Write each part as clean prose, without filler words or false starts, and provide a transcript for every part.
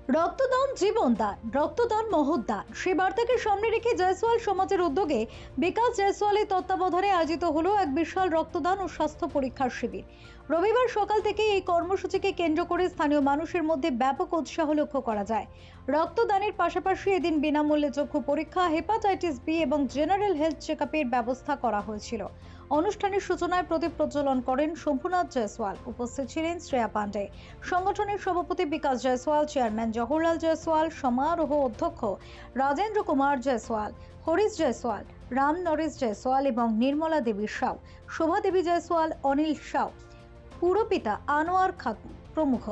রক্তদান জীবনদান, রক্তদান মহোদ্দান, সে বার্তাকে সামনে রেখে জয়সওয়াল সমাজের উদ্যোগে বিকাশ জয়সওয়ালের তত্ত্বাবধানে আয়োজিত হলো এক বিশাল রক্তদান ও স্বাস্থ্য পরীক্ষার শিবির। রবিবার সকাল থেকে এই কর্মসূচিকে কেন্দ্র করে স্থানীয় মানুষের মধ্যে ব্যাপক উৎসাহ লক্ষ্য করা যায়। রক্তদানের পাশাপাশি এদিন বিনামূল্যে চক্ষু পরীক্ষা, হেপাটাইটিস বি এবং জেনারেল হেলথ চেকআপের ব্যবস্থা করা হয়েছিল। অনুষ্ঠানের সূচনায় প্রদীপ প্রজ্বলন করেন শম্ভুনাথ জয়সওয়াল। উপস্থিত ছিলেন শ্রেয়া পান্ডে, সংগঠনের সভাপতি বিকাশ জয়সওয়াল, চেয়ারম্যান জওহরলাল জয়সওয়াল, সমারোহ অধ্যক্ষ রাজেন্দ্র কুমার জয়সওয়াল, হরিশ জয়সওয়াল, রাম নরেশ জয়সওয়াল এবং নির্মলা দেবী সাউ, শোভা দেবী জয়সওয়াল, অনিল সাউ, পুরপিতা আনোয়ার খাতুন প্রমুখ।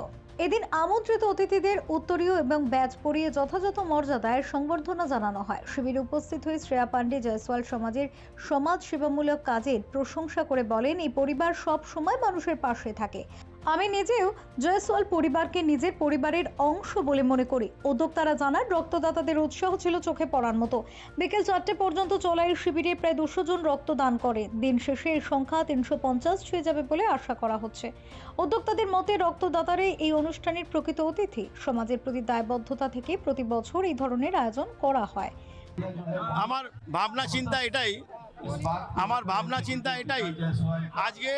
এদিন আমন্ত্রিত অতিথিদের উত্তরীয় এবং ব্যাজ পরিয়ে যথাযথ মর্যাদায় সংবর্ধনা জানানো হয়। শিবিরে উপস্থিত হয়ে শ্রেয়া পান্ডে জয়সওয়াল সমাজের সমাজ সেবামূলক কাজের প্রশংসা করে বলেন, এই পরিবার সব সময় মানুষের পাশে থাকে। আমি নিজেও জয়সওয়াল পরিবারকে নিজের পরিবারের অংশ বলে মনে করি। উদ্যোক্তারা জানান, রক্তদাতাদের উৎসাহ ছিল চোখে পড়ার মতো। বিকেল 4টে পর্যন্ত চলা এই শিবিরে প্রায় 200 জন রক্তদান করে। দিন শেষে এই সংখ্যা 350 ছুঁয়ে যাবে বলে আশা করা হচ্ছে। উদ্যোক্তাদের মতে রক্তদাতারাই এই অনুষ্ঠানের প্রকৃত অতিথি। সমাজের প্রতি দায়বদ্ধতা থেকে প্রতি বছর এই ধরনের আয়োজন করা হয়। আমার ভাবনা চিন্তা এটাই আজকে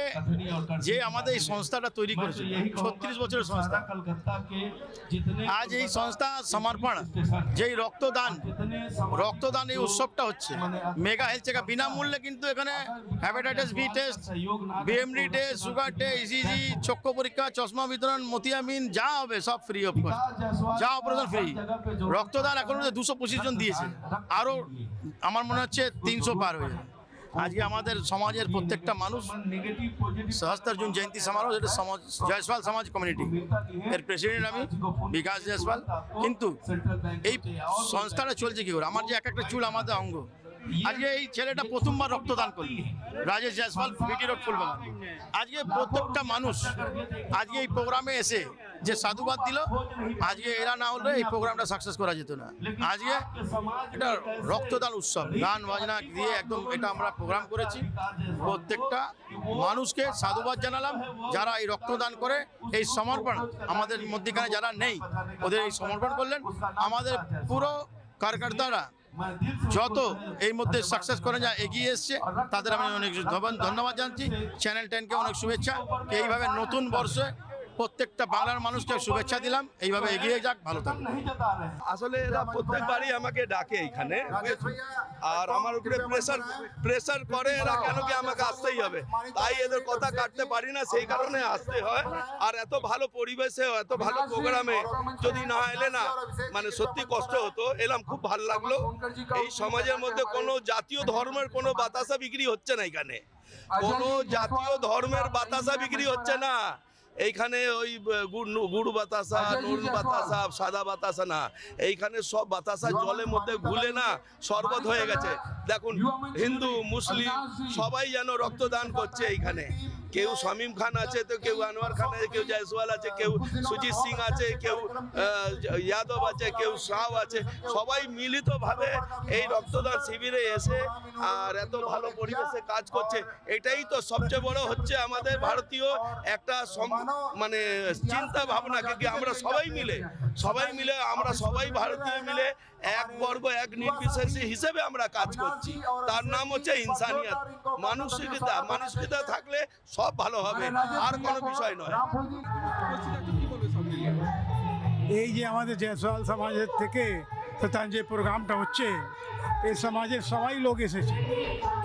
যে আমাদের এই সংস্থাটা তৈরি করেছে 36 বছরের সংস্থা, আজ এই সংস্থা সমর্পণ, যেই রক্তদান এই উৎসবটা হচ্ছে মেগা হেলথ চেকআপ বিনামূল্যে, কিন্তু এখানে hepatitis B test, BMD test, sugar test, ECG, চক্ষু পরীক্ষা, চশমা বিতরণ, মতিয়ামিন যা হবে সব ফ্রি অফ কস্ট, যা অপারেশন ফ্রি। রক্তদান এখন 225 জন দিয়েছে, আরও আমার মনে হচ্ছে 300 পার হয়ে যাবে। আজকে আমাদের সমাজের প্রত্যেকটা মানুষ ৭৭ জুন জয়ন্তী সমারোহ, যেটা জয়সওয়াল সমাজ কমিউনিটি এর প্রেসিডেন্ট আমি বিকাশ জয়সওয়াল। কিন্তু এই সংস্থাটা চলছে কি করে, আমার যে একটা চুল আমাদের অঙ্গ। আজকে এই ছেলেটা প্রথমবার রক্তদান করল, রাজেশ জয়সওয়াল, বিটি রোড, ফুলবাগান। আজকে প্রত্যেকটা মানুষ আজকে এই প্রোগ্রামে এসে যে সাধুবাদ দিল, আজকে এরা না হলে এই প্রোগ্রামটা সাকসেস করা যেত না। আজকে এটা রক্তদান উৎসব, গান বাজনা দিয়ে একদম এটা আমরা প্রোগ্রাম করেছি। প্রত্যেকটা মানুষকে সাধুবাদ জানালাম যারা এই রক্তদান করে, এই সমর্পণ আমাদের মধ্যেখানে যারা নেই ওদের এই সমর্পণ করলেন। আমাদের পুরো কার্যকর্তারা যত এই মধ্যে সাকসেস করে যা এগিয়ে এসছে তাদের আমি অনেক ধন্যবাদ জানাচ্ছি। চ্যানেল 10কে অনেক শুভেচ্ছা। এইভাবে নতুন বর্ষে প্রত্যেকটা বাংলার মানুষকে শুভেচ্ছা দিলাম, এইভাবে এগিয়ে যাক, ভালো থাকুন। আসলে এরা প্রত্যেকবারই আমাকে ডাকে এখানে, আর আমার উপরে প্রেসার করে এরা, কেন কি আমাকে আসতেই হবে, তাই এদের কথা কাটতে পারি না, সেই কারণে আসতে হয়। আর এত ভালো পরিবেশে, এত ভালো প্রোগ্রামে যদি না এলে না, মানে সত্যি কষ্ট হতো। এলাম, খুব ভালো লাগলো। এই সমাজের মধ্যে কোনো জাতীয় ধর্মের কোনো বাতাসা বিক্রি হচ্ছে না, এখানে কোনো জাতীয় ধর্মের বাতাসা বিক্রি হচ্ছে না। এইখানে ওই গুড় বাতাসা, নুন বাতাসা, সাদা বাতাসা না, এইখানে সব বাতাসা জলের মধ্যে ঘুলে না শরবত হয়ে গেছে। দেখুন, হিন্দু মুসলিম সবাই যেন রক্তদান করছে এইখানে। কেউ শামীম খান আছে, তো কেউ আনোয়ার খান আছে, কেউ জয়সওয়াল আছে, কেউ সুজিত সিং আছে, কেউ যাদব আছে, কেউ সাউ আছে, সবাই মিলিতভাবে এই রক্তদান শিবিরে এসে আর এত ভালো পরিবেশে কাজ করছে। এটাই তো সবচেয়ে বড় হচ্ছে আমাদের ভারতীয় একটা মানে চিন্তা ভাবনা, কি আমরা সবাই মিলে আমরা সবাই ভারতীয় মিলে এক বর্গ, এক নির্বিশেষে হিসেবে আমরা কাজ করছি। তার নাম হচ্ছে ইনসানিয়ত, মানসিকতা থাকলে সব ভালো হবে, আর কোনো বিষয় নয়। এই যে আমাদের জয়সওয়াল সমাজের থেকে তার যে প্রোগ্রামটা হচ্ছে, এই সমাজের সবাই লোক এসেছে,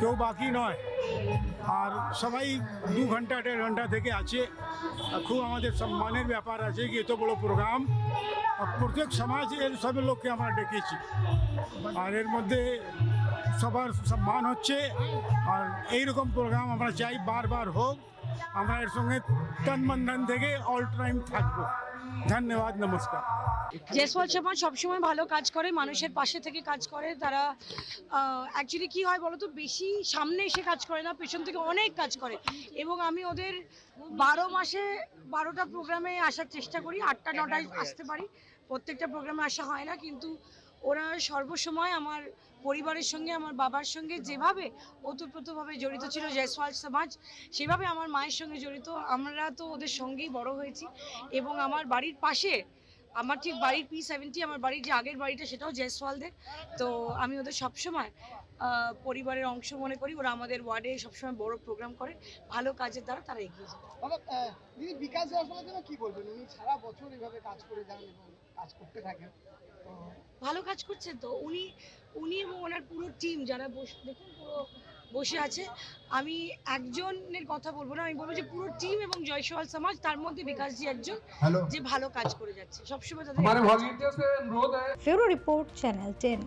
কেউ বাকি নয়। আর সবাই 2 ঘন্টা 1.5 ঘন্টা থেকে আছে। খুব আমাদের সম্মানের ব্যাপার আছে কি এত বড় প্রোগ্রাম, প্রত্যেক সমাজের সব লোককে আমরা ডেকেছি, আর এর মধ্যে সবার সম্মান হচ্ছে। আর এইরকম প্রোগ্রাম আমরা চাই বারবার হোক। আমরা এর সঙ্গে তন মন ধন থেকে অল টাইম থাকবো। ধন্যবাদ, নমস্কার। জয়সওয়াল সমাজ সবসময় ভালো কাজ করে, মানুষের পাশে থেকে কাজ করে। তারা অ্যাকচুয়ালি কী হয় বলো তো, বেশি সামনে এসে কাজ করে না, পেছন থেকে অনেক কাজ করে। এবং আমি ওদের 12 মাসে 12টা প্রোগ্রামে আসার চেষ্টা করি, 8টা 9টায় আসতে পারি। প্রত্যেকটা প্রোগ্রামে আসা হয় না, কিন্তু ওরা সর্বসময় আমার পরিবারের সঙ্গে, আমার বাবার সঙ্গে যেভাবে ওতপ্রোতভাবে জড়িত ছিল জয়সওয়াল সমাজ, সেভাবে আমার মায়ের সঙ্গে জড়িত। আমরা তো ওদের সঙ্গেই বড় হয়েছি। এবং আমার বাড়ির পাশে আমার ঠিক বাড়ির P70, আমার বাড়ির যে আগের বাড়িটা সেটাও জয়সওয়ালদের। তো আমি ওদের সবসময় পরিবারের অংশ মনে করি। ওরা আমাদের ওয়ার্ডে সবসময় বড় প্রোগ্রাম করে, ভালো কাজের দ্বারা তারা এগিয়ে যায়। দাদা, দিদি বিকাশ জয়সওয়ালের জন্য কি বলবেন? উনি সারা বছর এইভাবে কাজ করে যান এবং কাজ করতে থাকেন, তো ভালো কাজ করছেন তো উনি এবং ওনার পুরো টিম যারা দেখুন পুরো বসে আছে। আমি একজনের কথা বলবো না, আমি বলবো যে পুরো টিম এবং জয়সওয়াল সমাজ, তার মধ্যে বিকাশজি একজন যে ভালো কাজ করে যাচ্ছে সবসময় তাদের। ফেরো রিপোর্ট, চ্যানেল 10।